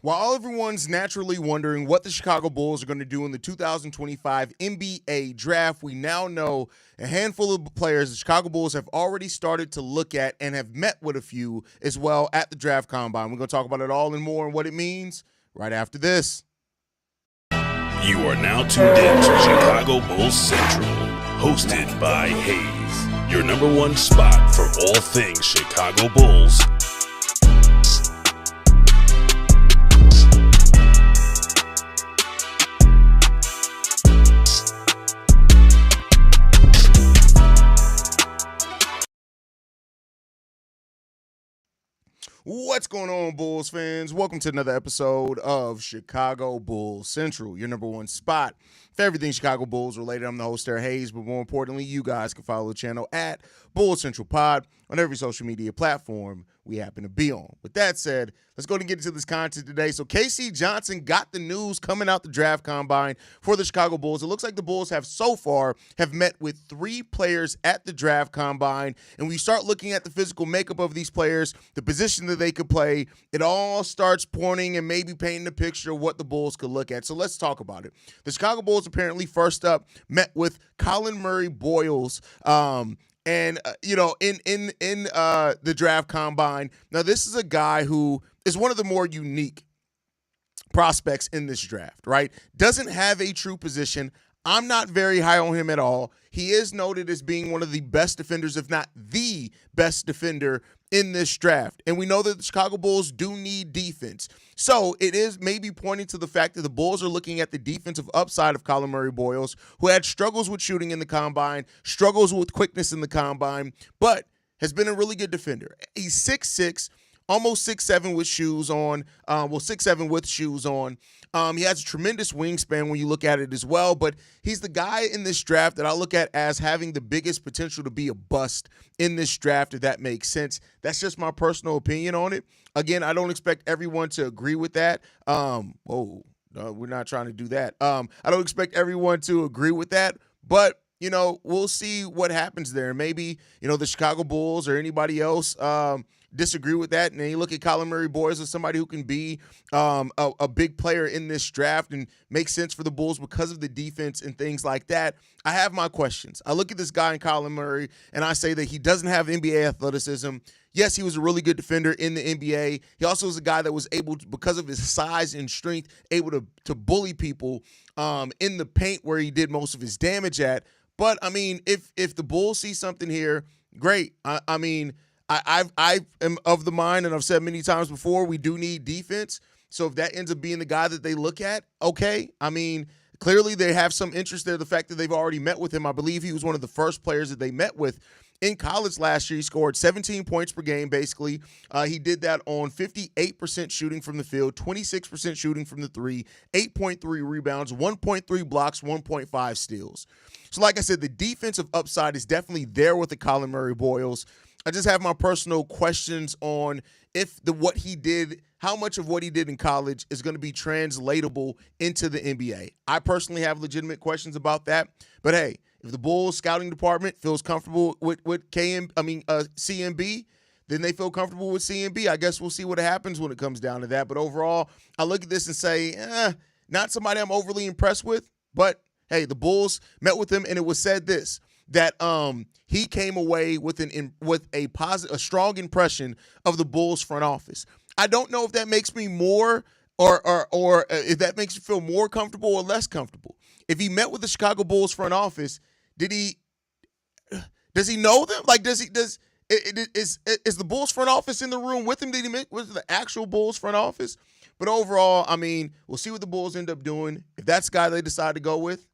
While everyone's naturally wondering what the Chicago Bulls are going to do in the 2025 NBA draft, we now know a handful of players the Chicago Bulls have already started to look at and have met with a few as well at the draft combine. We're going to talk about it all and more and what it means right after this. You are now tuned in to Chicago Bulls Central, hosted by Hayes, your number one spot for all things Chicago Bulls. What's going on, Bulls fans? Welcome to another episode of Chicago Bulls Central, your number one spot for everything Chicago Bulls related. I'm the host, Sarah Hayes, but more importantly, you guys can follow the channel at Bulls Central Pod on every social media platform we happen to be on. With that said, let's go and get into this content today. So KC Johnson got the news coming out the draft combine for the Chicago Bulls. It looks like the Bulls have so far met with 3 players at the draft combine, and we start looking at the physical makeup of these players, the position that they could play. It all starts pointing and maybe painting a picture of what the Bulls could look at. So let's talk about it. The Chicago Bulls apparently first up met with Colin Murray Boyles, in the draft combine. Now, this is a guy who is one of the more unique prospects in this draft, right? Doesn't have a true position. I'm not very high on him at all. He is noted as being one of the best defenders, if not the best defender in this draft. And we know that the Chicago Bulls do need defense. So it is maybe pointing to the fact that the Bulls are looking at the defensive upside of Colin Murray Boyles, who had struggles with shooting in the combine, struggles with quickness in the combine, but has been a really good defender. He's 6'6", almost 6'7" with shoes on, 6'7" with shoes on. He has a tremendous wingspan when you look at it as well, but he's the guy in this draft that I look at as having the biggest potential to be a bust in this draft, if that makes sense. That's just my personal opinion on it. Again, I don't expect everyone to agree with that. No, we're not trying to do that. I don't expect everyone to agree with that, but we'll see what happens there. Maybe, the Chicago Bulls or anybody else disagree with that, and then you look at Colin Murray Boyles as somebody who can be a big player in this draft and make sense for the Bulls because of the defense and things like that. I have my questions. I look at this guy in Colin Murray, and I say that he doesn't have NBA athleticism. Yes, he was a really good defender in the NBA. He also was a guy that was able to, because of his size and strength, able to bully people in the paint where he did most of his damage at. But, I mean, if the Bulls see something here, great. I am of the mind, and I've said many times before, we do need defense. So if that ends up being the guy that they look at, okay. I mean, clearly they have some interest there. The fact that they've already met with him, I believe he was one of the first players that they met with in college last year. He scored 17 points per game, basically. He did that on 58% shooting from the field, 26% shooting from the three, 8.3 rebounds, 1.3 blocks, 1.5 steals. So like I said, the defensive upside is definitely there with the Colin Murray Boyles. I just have my personal questions on what he did, how much of what he did in college is going to be translatable into the NBA. I personally have legitimate questions about that. But hey, if the Bulls scouting department feels comfortable with CMB, then they feel comfortable with CMB. I guess we'll see what happens when it comes down to that. But overall, I look at this and say, not somebody I'm overly impressed with. But hey, the Bulls met with him, and it was said that he came away with a strong impression of the Bulls front office. I don't know if that makes me more or if that makes you feel more comfortable or less comfortable. If he met with the Chicago Bulls front office, does he know them? Like, is the Bulls front office in the room with him? Did he meet with the actual Bulls front office? But overall, I mean, we'll see what the Bulls end up doing. If that's the guy they decide to go with,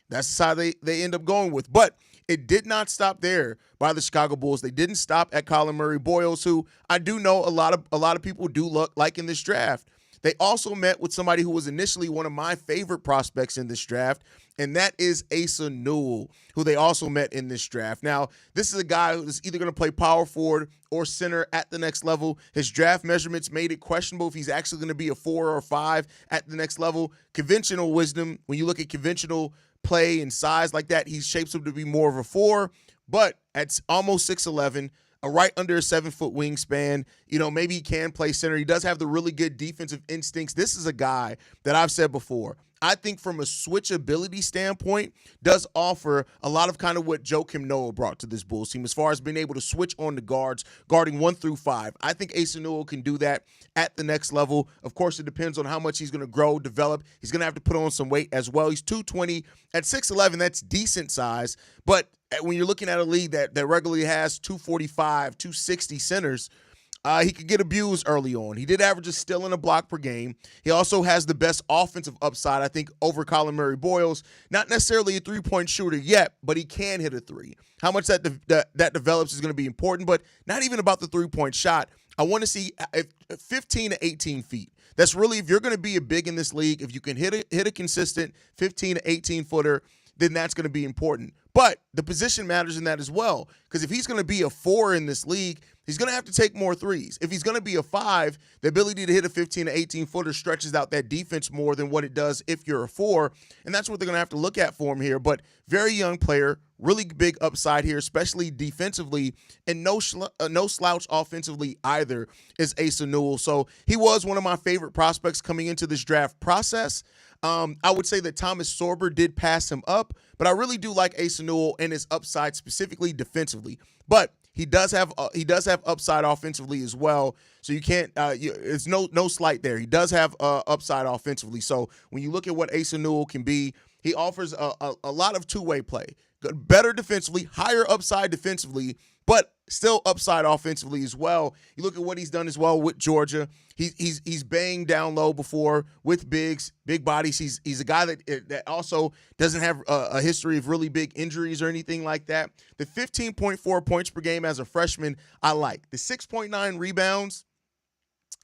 that's the side they end up going with. But it did not stop there by the Chicago Bulls. They didn't stop at Colin Murray Boyles, who I do know a lot of people do like in this draft. They also met with somebody who was initially one of my favorite prospects in this draft, and that is Asa Newell, who they also met in this draft. Now, this is a guy who's either going to play power forward or center at the next level. His draft measurements made it questionable if he's actually going to be a 4 or 5 at the next level. Conventional wisdom, when you look at conventional play and size like that, he shapes up to be more of a 4, but at almost 6'11", a right under a 7-foot wingspan. Maybe he can play center. He does have the really good defensive instincts. This is a guy that I've said before, I think from a switchability standpoint, does offer a lot of kind of what Joakim Noah brought to this Bulls team as far as being able to switch on the guards, guarding 1 through 5. I think Asa Newell can do that at the next level. Of course, it depends on how much he's going to grow, develop. He's going to have to put on some weight as well. He's 220 at 6'11". That's decent size. But when you're looking at a league that regularly has 245, 260 centers, he could get abused early on. He did average a steal and a block per game. He also has the best offensive upside, I think, over Colin Murray Boyles. Not necessarily a three-point shooter yet, but he can hit a three. How much that develops is going to be important, but not even about the three-point shot. I want to see 15 to 18 feet. That's really, if you're going to be a big in this league, if you can hit a consistent 15 to 18-footer, then that's going to be important. But the position matters in that as well, because if he's going to be a 4 in this league, he's going to have to take more threes. If he's going to be a 5, the ability to hit a 15 to 18-footer stretches out that defense more than what it does if you're a 4, and that's what they're going to have to look at for him here. But very young player, really big upside here, especially defensively, and no slouch offensively either is Asa Newell. So he was one of my favorite prospects coming into this draft process. I would say that Thomas Sorber did pass him up, but I really do like Asa Newell and his upside, specifically defensively. But he does have upside offensively as well. So you can't it's no slight there. He does have upside offensively. So when you look at what Asa Newell can be, he offers a lot of two-way play. Better defensively, higher upside defensively, but still upside offensively as well. You look at what he's done as well with Georgia. He's banged down low before with big bodies. He's a guy that also doesn't have a history of really big injuries or anything like that. The 15.4 points per game as a freshman, I like. The 6.9 rebounds,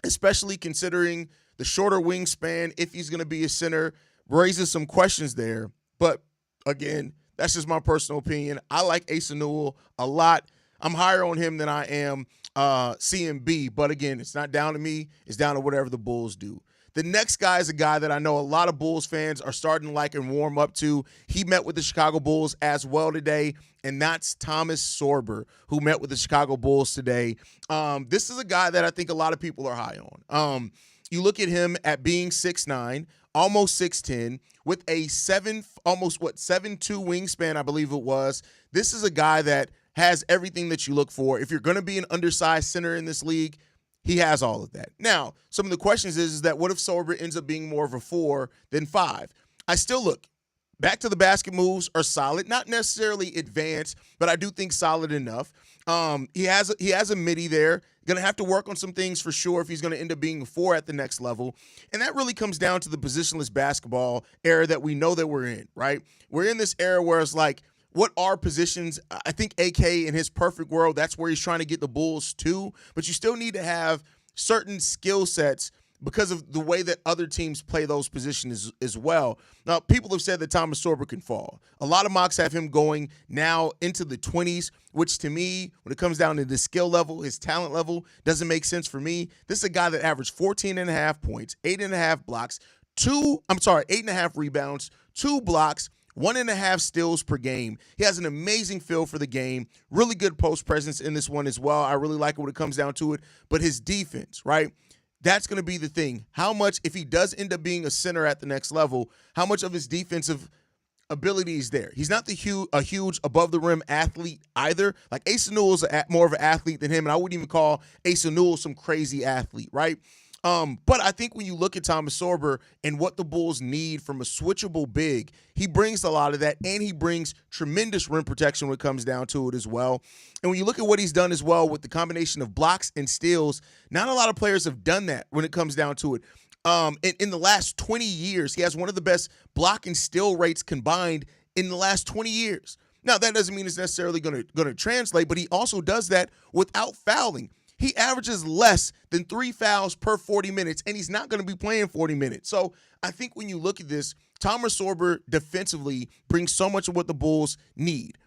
especially considering the shorter wingspan, if he's going to be a center, raises some questions there. But again, that's just my personal opinion. I like Asa Newell a lot. I'm higher on him than I am CMB. But again, it's not down to me. It's down to whatever the Bulls do. The next guy is a guy that I know a lot of Bulls fans are starting to like and warm up to. He met with the Chicago Bulls as well today, and that's Thomas Sorber, who met with the Chicago Bulls today. This is a guy that I think a lot of people are high on. You look at him at being 6'9", almost 6'10", with a 7'2" wingspan, I believe it was. This is a guy that has everything that you look for. If you're going to be an undersized center in this league, he has all of that. Now, some of the questions is that what if Sorber ends up being more of a 4 than 5? I still look. Back to the basket moves are solid, not necessarily advanced, but I do think solid enough. He has a midi there. Going to have to work on some things for sure if he's going to end up being a 4 at the next level. And that really comes down to the positionless basketball era that we know that we're in, right? We're in this era where it's like, what are positions? I think AK in his perfect world, that's where he's trying to get the Bulls to. But you still need to have certain skill sets because of the way that other teams play those positions as well. Now, people have said that Thomas Sorber can fall. A lot of mocks have him going now into the 20s, which to me, when it comes down to the skill level, his talent level, doesn't make sense for me. This is a guy that averaged 14.5 points, 8.5 blocks, 8.5 rebounds, 2 blocks, 1.5 steals per game. He has an amazing feel for the game, really good post presence in this one as well. I really like it when it comes down to it. But his defense, right? That's going to be the thing. How much, if he does end up being a center at the next level, how much of his defensive ability is there? He's not a huge above-the-rim athlete either. Like, Asa Newell is more of an athlete than him, and I wouldn't even call Asa Newell some crazy athlete, right? But I think when you look at Thomas Sorber and what the Bulls need from a switchable big, he brings a lot of that, and he brings tremendous rim protection when it comes down to it as well. And when you look at what he's done as well with the combination of blocks and steals, not a lot of players have done that when it comes down to it. In the last 20 years, he has one of the best block and steal rates combined in the last 20 years. Now, that doesn't mean it's necessarily going to translate, but he also does that without fouling. He averages less than 3 fouls per 40 minutes, and he's not going to be playing 40 minutes. So I think when you look at this, Thomas Sorber defensively brings so much of what the Bulls need.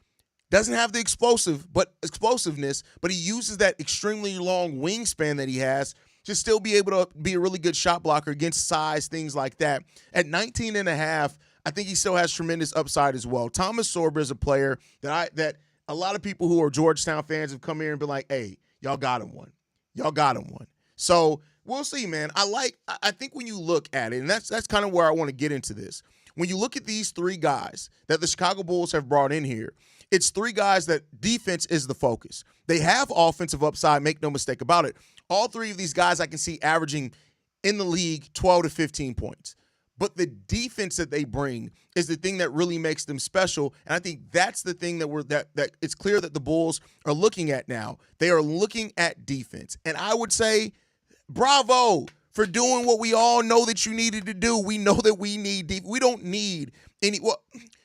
Doesn't have the explosiveness, but he uses that extremely long wingspan that he has to still be able to be a really good shot blocker against size, things like that. At 19.5, I think he still has tremendous upside as well. Thomas Sorber is a player that a lot of people who are Georgetown fans have come here and been like, hey, y'all got him one. Y'all got him one. So we'll see, man. I think when you look at it, and that's kind of where I want to get into this. When you look at these three guys that the Chicago Bulls have brought in here, it's three guys that defense is the focus. They have offensive upside, make no mistake about it. All three of these guys I can see averaging in the league 12 to 15 points. But the defense that they bring is the thing that really makes them special. And I think that's the thing that it's clear that the Bulls are looking at now. They are looking at defense. And I would say, bravo for doing what we all know that you needed to do. We know that we need defense. We don't need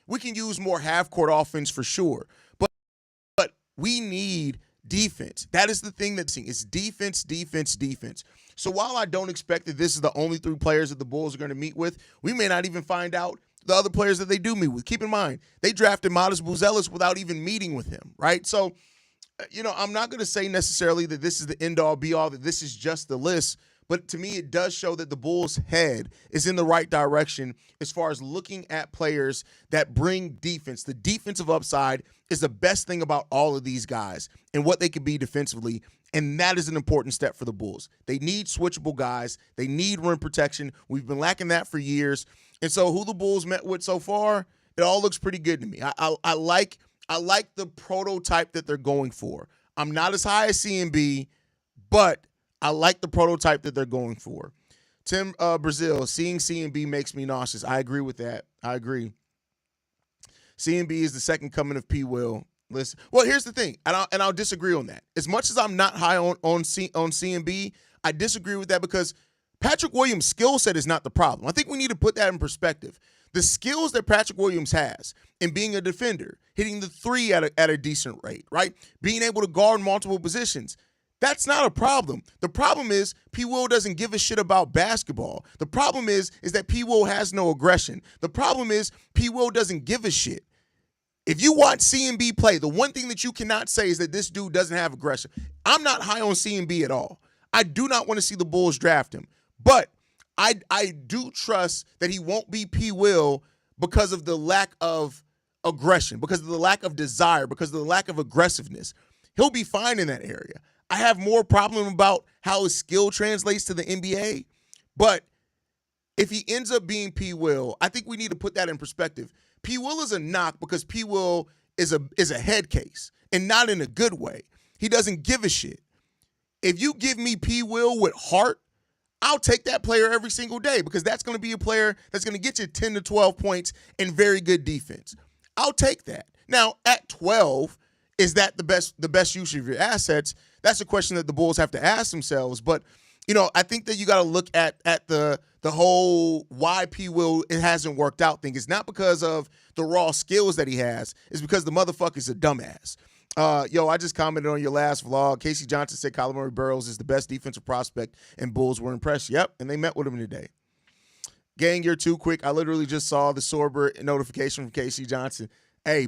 we can use more half-court offense for sure. But we need defense. That is the thing that's it's defense, defense, defense. So while I don't expect that this is the only three players that the Bulls are going to meet with, we may not even find out the other players that they do meet with. Keep in mind, they drafted Modest Buzelis without even meeting with him, right? So, I'm not going to say necessarily that this is the end-all, be-all, that this is just the list, but to me it does show that the Bulls' head is in the right direction as far as looking at players that bring defense. The defensive upside is the best thing about all of these guys and what they can be defensively, and that is an important step for the Bulls. They need switchable guys. They need rim protection. We've been lacking that for years. And so who the Bulls met with so far, it all looks pretty good to me. I like the prototype that they're going for. I'm not as high as CMB, but I like the prototype that they're going for. Tim Brazil, seeing CMB makes me nauseous. I agree with that. I agree. CMB is the second coming of P. Will. Listen, well, here's the thing, and I'll disagree on that. As much as I'm not high on CMB, I disagree with that because Patrick Williams' skill set is not the problem. I think we need to put that in perspective. The skills that Patrick Williams has in being a defender, hitting the three at a decent rate, right? Being able to guard multiple positions, that's not a problem. The problem is P. Will doesn't give a shit about basketball. The problem is that P. Will has no aggression. The problem is P. Will doesn't give a shit. If you watch CMB play, the one thing that you cannot say is that this dude doesn't have aggression. I'm not high on CMB at all. I do not want to see the Bulls draft him. But I do trust that he won't be P. Will because of the lack of aggression, because of the lack of desire, because of the lack of aggressiveness. He'll be fine in that area. I have more problem about how his skill translates to the NBA. But if he ends up being P. Will, I think we need to put that in perspective. P. Will is a knock because P. Will is a head case, and not in a good way. He doesn't give a shit. If you give me P. Will with heart, I'll take that player every single day because that's going to be a player that's going to get you 10 to 12 points and very good defense. I'll take that. Now, at 12, is that the best use of your assets? That's a question that the Bulls have to ask themselves. But, I think that you got to look at the whole why P. Will it hasn't worked out thing. It's not because of the raw skills that he has. It's because the motherfucker's a dumbass. I just commented on your last vlog. Casey Johnson said Colin Murray Boyles is the best defensive prospect, and Bulls were impressed. Yep, and they met with him today. Gang, you're too quick. I literally just saw the Sorber notification from Casey Johnson. Hey,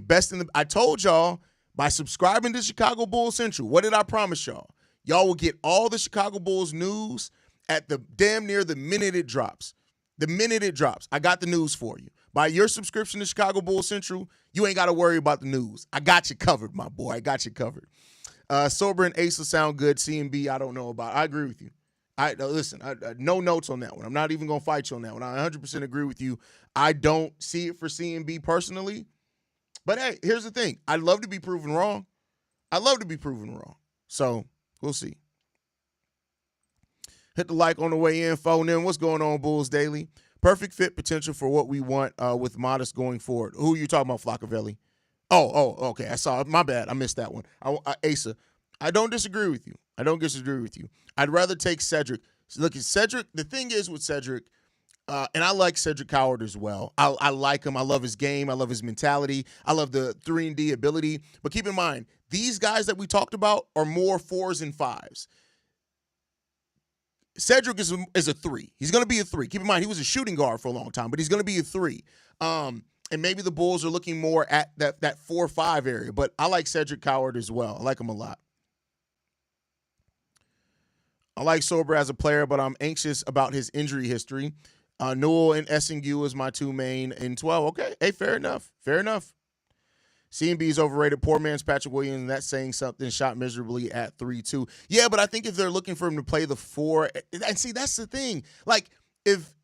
I told y'all, by subscribing to Chicago Bulls Central, what did I promise y'all? Y'all will get all the Chicago Bulls news at the damn near the minute it drops. The minute it drops, I got the news for you. By your subscription to Chicago Bulls Central, you ain't got to worry about the news. I got you covered, my boy. I got you covered. Sorber and Asa sound good. CMB, I don't know about. I agree with you. Listen, no notes on that one. I'm not even going to fight you on that one. I 100% agree with you. I don't see it for CMB personally. But, hey, here's the thing. I'd love to be proven wrong. So, we'll see. Hit the like on the way in. Phone in. What's going on, Bulls Daily? Perfect fit potential for what we want with Modest going forward. Who are you talking about, Flaccavelli? Oh, okay. I saw it. My bad. I missed that one. Asa, I don't disagree with you. I'd rather take Cedric. Look, at Cedric, the thing is with Cedric, and I like Cedric Howard as well. I like him. I love his game. I love his mentality. I love the 3-and-D ability. But keep in mind, these guys that we talked about are more 4s and 5s. Cedric is a 3. He's going to be a 3. Keep in mind, he was a shooting guard for a long time, but he's going to be a 3. And maybe the Bulls are looking more at that 4-5 area. But I like Cedric Howard as well. I like him a lot. I like Sorber as a player, but I'm anxious about his injury history. Newell and SNU is my two main in 12. Okay, hey, fair enough. CMB is overrated. Poor man's Patrick Williams, and that's saying something. Shot miserably at 3-2. Yeah, but I think if they're looking for him to play the 4, and see, that's the thing. Like, if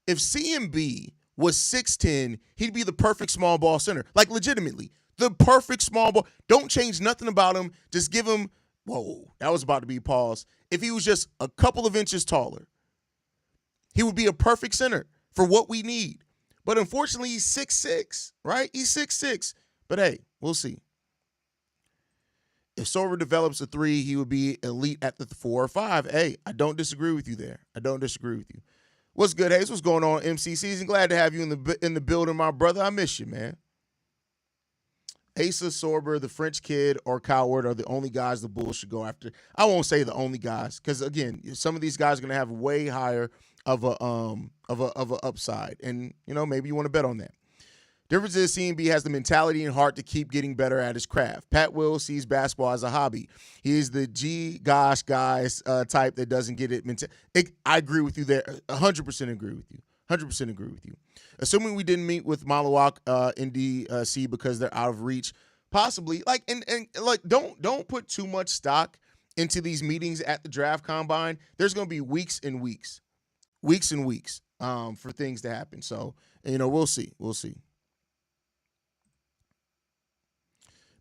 CMB was 6'10", he'd be the perfect small ball center. Like, legitimately, the perfect small ball. Don't change nothing about him. Just give him, whoa, that was about to be pause. If he was just a couple of inches taller, he would be a perfect center for what we need. But unfortunately, he's 6'6", right? He's 6'6". But hey, we'll see. If Sorber develops a 3, he would be elite at the 4 or 5. Hey, I don't disagree with you there. I don't disagree with you. What's good, Hayes? What's going on, MC Season? Glad to have you in the building, my brother. I miss you, man. Asa, Sorber, the French kid, or Coward are the only guys the Bulls should go after. I won't say the only guys, because again, some of these guys are going to have way higher of a upside, and maybe you want to bet on that. Difference is CMB has the mentality and heart to keep getting better at his craft. Pat Will sees basketball as a hobby. He is the gosh guys type that doesn't get it. I agree with you there. 100% agree with you. 100% agree with you. Assuming we didn't meet with Malawak in DC because they're out of reach, possibly. Don't put too much stock into these meetings at the draft combine. There's going to be weeks and weeks for things to happen. So we'll see.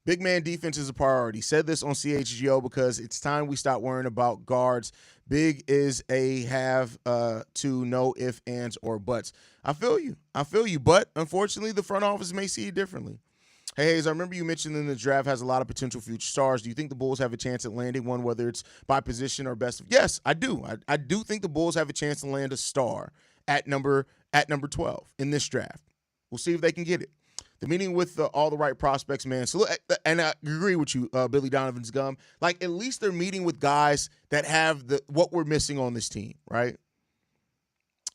Big man defense is a priority. Said this on CHGO because it's time we stop worrying about guards. Big is a have to no if, ands, or buts. I feel you. But unfortunately, the front office may see it differently. Hey, Hayes, I remember you mentioned in the draft has a lot of potential future stars. Do you think the Bulls have a chance at landing one, whether it's by position or best? Yes, I do. I do think the Bulls have a chance to land a star at number 12 in this draft. We'll see if they can get it. The meeting with all the right prospects, man. So, and I agree with you, Billy Donovan's gum. Like, at least they're meeting with guys that have what we're missing on this team, right?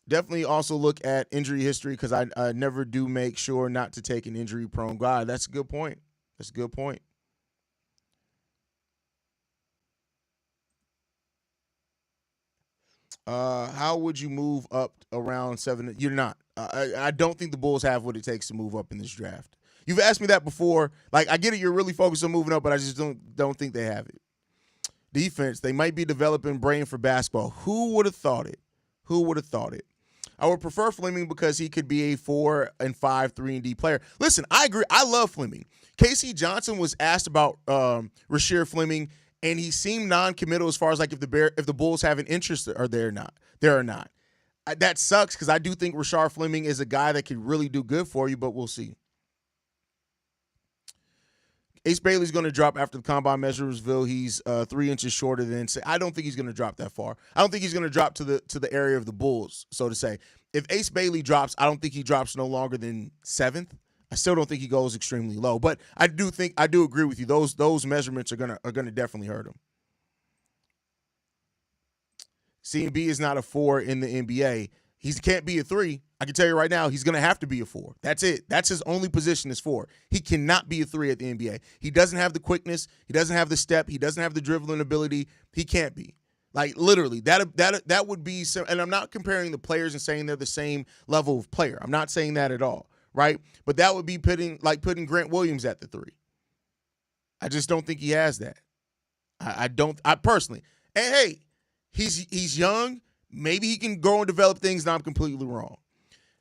Definitely also look at injury history because I never do make sure not to take an injury-prone guy. That's a good point. How would you move up around 7? You're not. I don't think the Bulls have what it takes to move up in this draft. You've asked me that before. Like, I get it, you're really focused on moving up, but I just don't think they have it. Defense, they might be developing brain for basketball. Who would have thought it? I would prefer Fleming because he could be a 4 and 5 3-and-D player. Listen, I agree. I love Fleming. Casey Johnson was asked about Rasheer Fleming, and he seemed non-committal as far as like if the Bulls have an interest or they're not. That sucks because I do think Rasheer Fleming is a guy that could really do good for you, but we'll see. Ace Bailey's going to drop after the combine measuresville. He's 3 inches shorter than. I don't think he's going to drop that far. I don't think he's going to drop to the area of the Bulls, so to say. If Ace Bailey drops, I don't think he drops no longer than 7th. I still don't think he goes extremely low, but I do agree with you. Those measurements are gonna definitely hurt him. CMB is not a 4 in the NBA. He can't be a 3. I can tell you right now, he's going to have to be a 4. That's it. That's his only position is 4. He cannot be a 3 at the NBA. He doesn't have the quickness. He doesn't have the step. He doesn't have the dribbling ability. He can't be. Like, literally, that would be – and I'm not comparing the players and saying they're the same level of player. I'm not saying that at all, right? But that would be putting Grant Williams at the 3. I just don't think he has that. I personally – and, hey, he's young. Maybe he can grow and develop things, and I'm completely wrong.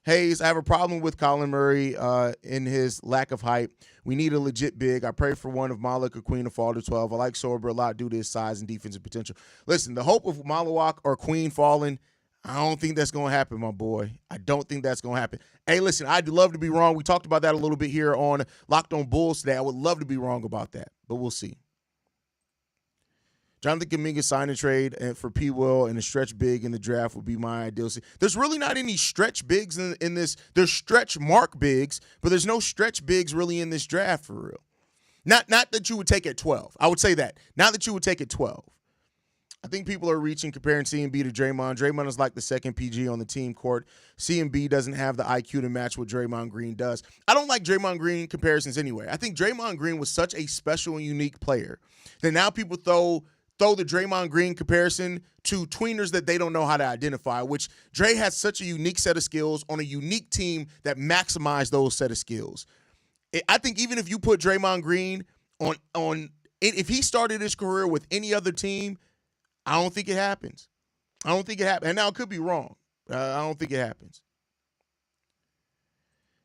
Hayes, I have a problem with Colin Murray in his lack of height. We need a legit big. I pray for one of Malik or Queen to fall to 12. I like Sorber a lot due to his size and defensive potential. Listen, the hope of Malawak or Queen falling, I don't think that's going to happen, my boy. I don't think that's going to happen. Hey, listen, I'd love to be wrong. We talked about that a little bit here on Locked on Bulls today. I would love to be wrong about that, but we'll see. Jonathan Kuminga sign and trade for P. Will and a stretch big in the draft would be my ideal. There's really not any stretch bigs in this. There's stretch mark bigs, but there's no stretch bigs really in this draft for real. Not that you would take at 12. I would say that. Not that you would take at 12. I think people are reaching comparing CMB to Draymond. Draymond is like the second PG on the team court. CMB doesn't have the IQ to match what Draymond Green does. I don't like Draymond Green comparisons anyway. I think Draymond Green was such a special and unique player that now people throw the Draymond Green comparison to tweeners that they don't know how to identify, which Dre has such a unique set of skills on a unique team that maximize those set of skills. I think even if you put Draymond Green on if he started his career with any other team, I don't think it happens. I don't think it happens. And now it could be wrong. I don't think it happens.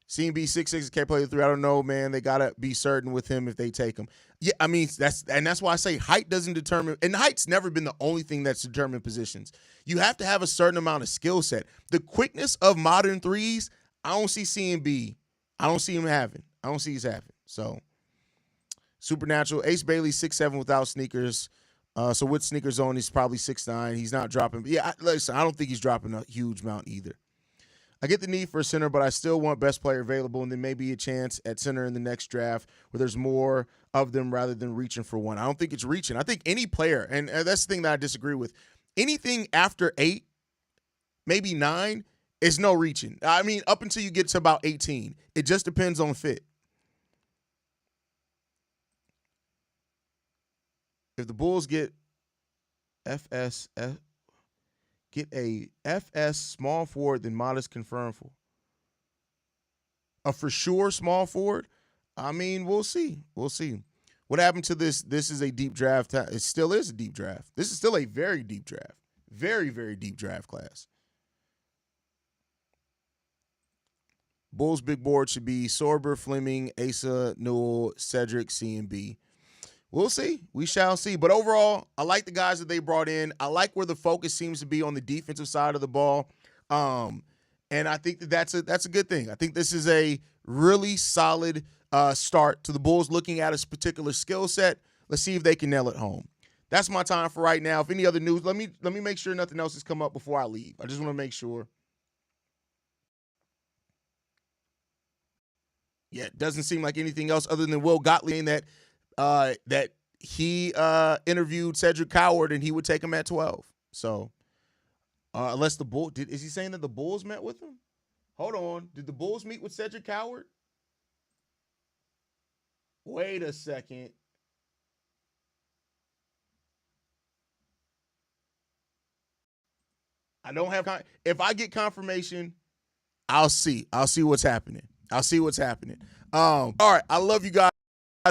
CMB 6'6" can't play the 3. I don't know, man. They gotta be certain with him if they take him. Yeah, I mean that's why I say height doesn't determine, and height's never been the only thing that's determined positions. You have to have a certain amount of skill set. The quickness of modern threes, I don't see CMB. I don't see him having. I don't see he's having. So Supernatural, Ace Bailey 6'7" without sneakers. So with sneakers on, he's probably 6'9". He's not dropping. But yeah, listen, I don't think he's dropping a huge amount either. I get the need for a center, but I still want best player available, and then maybe a chance at center in the next draft where there's more of them rather than reaching for one. I don't think it's reaching. I think any player, and that's the thing that I disagree with, anything after 8, maybe 9, is no reaching. I mean, up until you get to about 18. It just depends on fit. If the Bulls get a FS small forward, then Modest confirmed for. A for sure small forward? I mean, we'll see. We'll see. What happened to this? This is a deep draft. It still is a deep draft. This is still a very deep draft. Very, very deep draft class. Bulls big board should be Sorber, Fleming, Asa, Newell, Cedric, C&B. We'll see. We shall see. But overall, I like the guys that they brought in. I like where the focus seems to be on the defensive side of the ball. And I think that's a good thing. I think this is a really solid start to the Bulls looking at a particular skill set. Let's see if they can nail it home. That's my time for right now. If any other news, let me make sure nothing else has come up before I leave. I just want to make sure. Yeah, it doesn't seem like anything else other than Will Gottlieb saying that he interviewed Cedric Coward and he would take him at 12. So unless the Bulls is he saying that the Bulls met with him? Hold on. Did the Bulls meet with Cedric Coward? Wait a second. I don't have if I get confirmation, I'll see. I'll see what's happening. All right. I love you guys,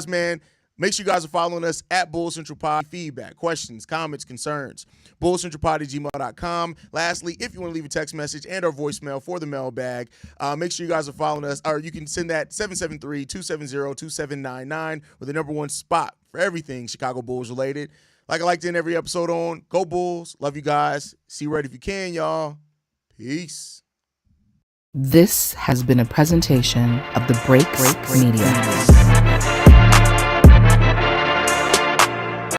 man. Make sure you guys are following us at Bull Central Pod. Feedback, questions, comments, concerns, bullcentralpod@gmail.com. Lastly, if you want to leave a text message and or voicemail for the mailbag, make sure you guys are following us, or you can send that 773-270-2799 with the number one spot for everything Chicago Bulls related. Like I like to end every episode on, go Bulls. Love you guys. See you right if you can, y'all. Peace. This has been a presentation of the Break Media.